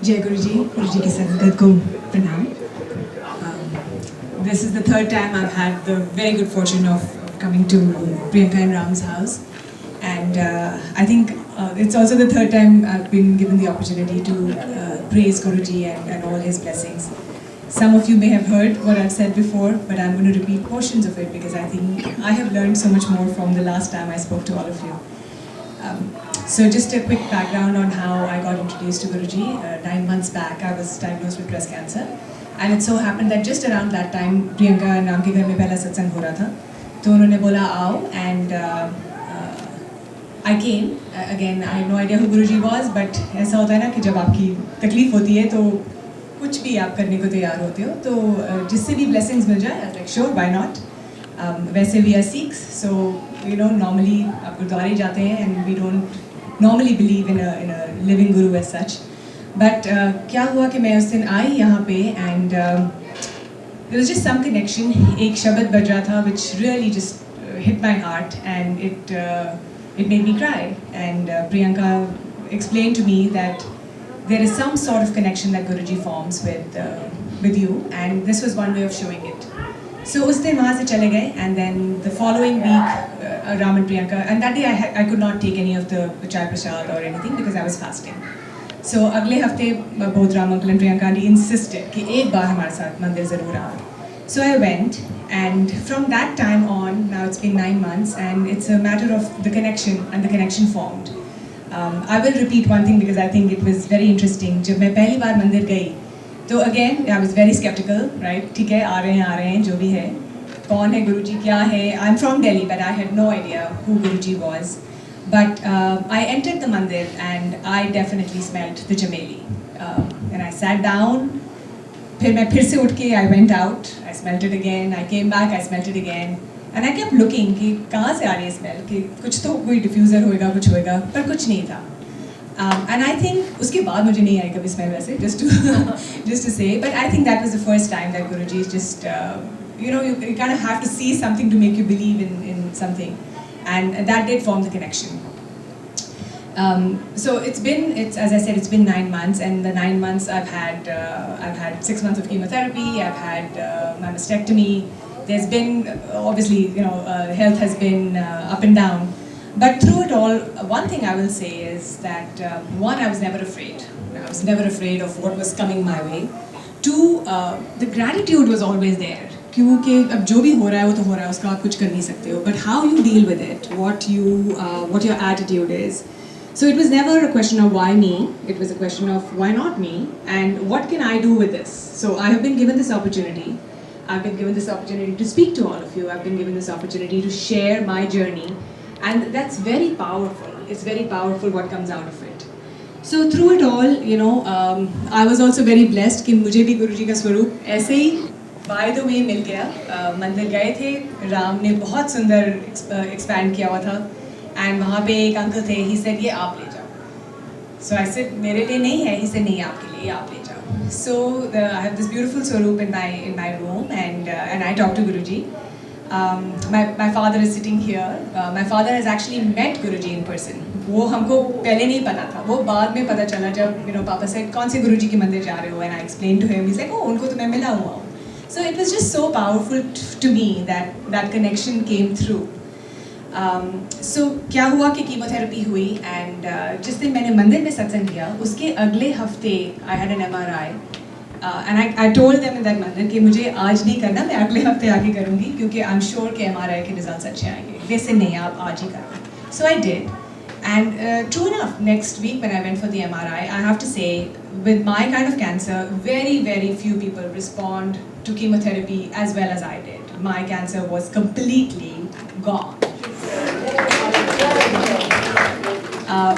Jai Guruji ki sangat ko pranam. This is the third time I've had the very good fortune of coming to Priyanka and Ram's house. And I think it's also the third time I've been given the opportunity to praise Guruji and all his blessings. Some of you may have heard what I've said before, but I'm going to repeat portions of it because I think I have learned so much more from the last time I spoke to all of you. So just a quick background on how I got introduced to Guruji. 9 months back, I was diagnosed with breast cancer. And it so happened that just around that time, Priyanka and Ram के घर में पहला सत्संग हो रहा था. तो उन्होंने बोला आओ and I came. Again, I had no idea who Guruji was, but ऐसा होता है ना कि जब आपकी तकलीफ होती है तो कुछ भी आप करने को तैयार होते हो. तो जिससे भी blessings मिल जाए, I was like sure, why not? वैसे we are Sikhs, so you know normally आप गुरुद्वारे जाते हैं and we don't normally believe in a living guru as such. But क्या हुआ कि मैं उस दिन आई यहाँ पे and there was just some connection. एक शब्द बज रहा था which really just hit my heart and it made me cry. And Priyanka explained to me that there is some sort of connection that Guruji forms with you, and this was one way of showing it. So उस दिन वहाँ से चले गए and then the following week Ram and Priyanka, and that day I could not take any of the chai prasad or anything because I was fasting. So अगले हफ्ते both Ram uncle and Priyanka aunty insisted कि एक बार हमारे साथ मंदिर ज़रूर आओ. So I went, and from that time on, now it's been 9 months, and it's a matter of the connection and the connection formed. I will repeat one thing because I think it was very interesting. जब मैं पहली बार मंदिर गई, तो again I was very skeptical, right? ठीक है, आ रहे हैं जो भी है. कौन है गुरुजी, क्या है? I'm from Delhi, but I had no idea who Guruji was. But I entered the mandir and I definitely smelled the chameli. And I sat down. फिर मैं फिर से उठ के I went out. I smelled it again. I came back. I smelled it again. And I kept looking कि कहाँ से आ रही है smell, कि कुछ तो कोई diffuser होएगा, कुछ होएगा, पर कुछ नहीं था. And I think उसके बाद मुझे नहीं आई कभी smell वैसे, just to say. But I think that was the first time that Guruji is just you know you kind of have to see something to make you believe in something. And that did form the connection. So it's as I said, it's been 9 months, and the 9 months I've had 6 months of chemotherapy. I've had my mastectomy. There's been obviously health has been up and down, but through it all, one thing I will say is that one, I was never afraid. I was never afraid of what was coming my way. Two, the gratitude was always there. क्योंकि अब जो भी हो रहा है वो तो हो रहा है, उसका आप कुछ कर नहीं सकते हो. But how you deal with it, what your attitude is. So it was never a question of why me. It was a question of why not me, and what can I do with this. So I have been given this opportunity. I've been given this opportunity to speak to all of you. I've been given this opportunity to share my journey, and that's very powerful. It's very powerful what comes out of it. So through it all, I was also very blessed कि मुझे भी गुरुजी का स्वरूप ऐसे ही by the way मिल गया. मंदिर गए थे, राम ने बहुत सुंदर expand किया हुआ था, and वहाँ पे एक अंकल थे. He said ये आप ले जाओ. So I said मेरे लिए नहीं है. He said नहीं, आपके लिए, आप ले जाओ. So I have this beautiful swaroop in my room, and I talk to Guruji. My father is sitting here. My father has actually met Guruji in person. वो हमको पहले नहीं पता था, वो बाद में पता चला जब पापा से कौन से गुरुजी के मंदिर जा रहे हो, and I explained to him. He's like, oh, उनको तो मैं मिला हुआ हूँ. So it was just so powerful to me that connection came through. So क्या हुआ कि कीमोथेरेपी हुई, and जिस दिन मैंने मंदिर में सत्संग किया, उसके अगले हफ्ते I had an MRI. And I told them in that मंदिर कि मुझे आज नहीं करना, मैं अगले हफ्ते आके करूँगी क्योंकि I'm sure कि MRI के results अच्छे आएंगे. वे से नहीं, आप आज ही करना. So I did. And true enough, next week when I went for the MRI, I have to say, with my kind of cancer, very, very few people respond to chemotherapy as well as I did. My cancer was completely gone.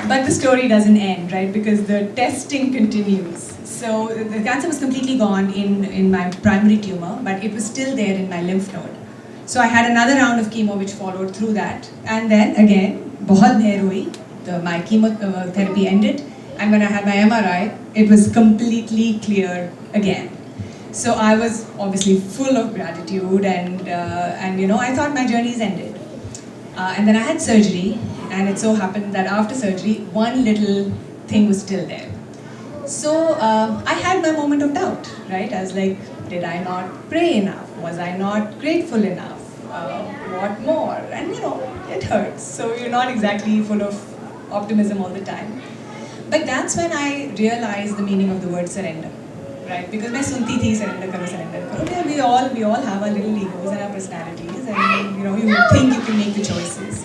But the story doesn't end, right? Because the testing continues. So the cancer was completely gone in my primary tumor, but it was still there in my lymph node. So I had another round of chemo which followed through that. And then again, बहुत देर हुई, my chemotherapy ended, and when I had my MRI, it was completely clear again. So I was obviously full of gratitude, and I thought my journey's ended. And then I had surgery, and it so happened that after surgery, one little thing was still there. So I had my moment of doubt, right? I was like, did I not pray enough? Was I not grateful enough? What more? And it hurts. So you're not exactly full of optimism all the time. But that's when I realized the meaning of the word surrender, right? Because मैं सुनती थी surrender करो, surrender करो. Yeah, we all have our little egos and our personalities, and you think you can make the choices.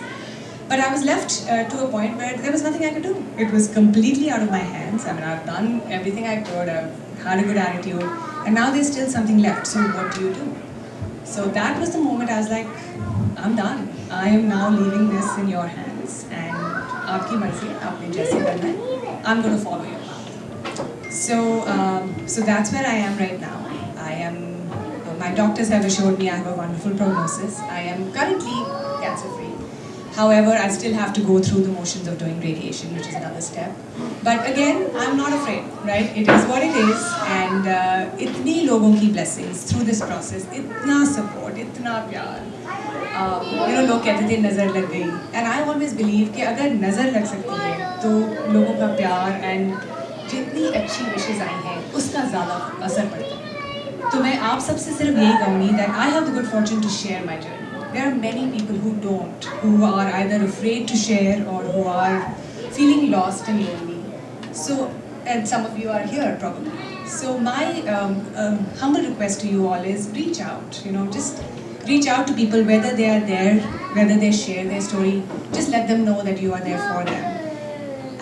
But I was left to a point where there was nothing I could do. It was completely out of my hands. I mean, I've done everything I could. I've had a good attitude, and now there's still something left. So what do you do? So that was the moment I was like, I'm done. I am now leaving this in your hands, and आपकी मर्जी, आपने जैसे करना है, I'm going to follow your path. So that's where I am right now. I am. My doctors have assured me I have a wonderful prognosis. I am currently cancer-free. However, I still have to go through the motions of doing radiation, which is another step. But again, I'm not afraid, right? It is what it is, and इतनी लोगों की blessings through this process, इतना support, इतना प्यार. लोग कहते थे नज़र लग गई, and I always believe कि अगर नज़र लग सकती है, तो लोगों का प्यार and जितनी अच्छी wishes आई हैं, उसका ज़्यादा असर पड़ता है. तो मैं आप सबसे सिर्फ यही कहूँगी that I have the good fortune to share my journey. There are many people who don't, who are either afraid to share or who are feeling lost and lonely. So, and some of you are here probably. So my humble request to you all is reach out. Just reach out to people, whether they are there, whether they share their story. Just let them know that you are there for them.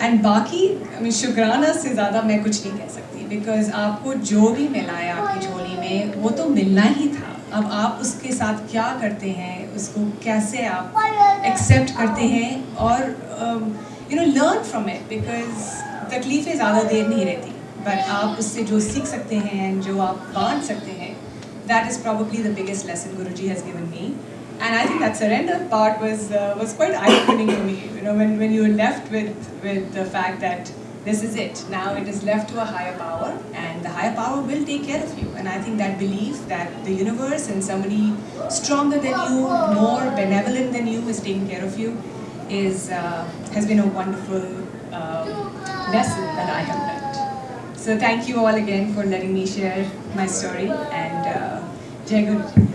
And बाकी, I mean, शुक्राना से ज़्यादा मैं कुछ नहीं कह सकती, because आपको जो भी मिला है आपकी झोली में, वो तो मिलना ही था. अब आप उसके साथ क्या करते हैं, उसको कैसे आप एक्सेप्ट करते हैं, और लर्न फ्रॉम इट, बिकॉज तकलीफ़ें ज़्यादा देर नहीं रहती, बट आप उससे जो सीख सकते हैं, जो आप बांट सकते हैं, that is probably the biggest lesson Guruji has given me. And I think that surrender part was quite eye-opening for me. When you were left with the fact that this is it. Now it is left to a higher power, and the higher power will take care of you. And I think that belief that the universe and somebody stronger than you, more benevolent than you, is taking care of you has been a wonderful lesson that I have learned. So thank you all again for letting me share my story, and Jai Guruji.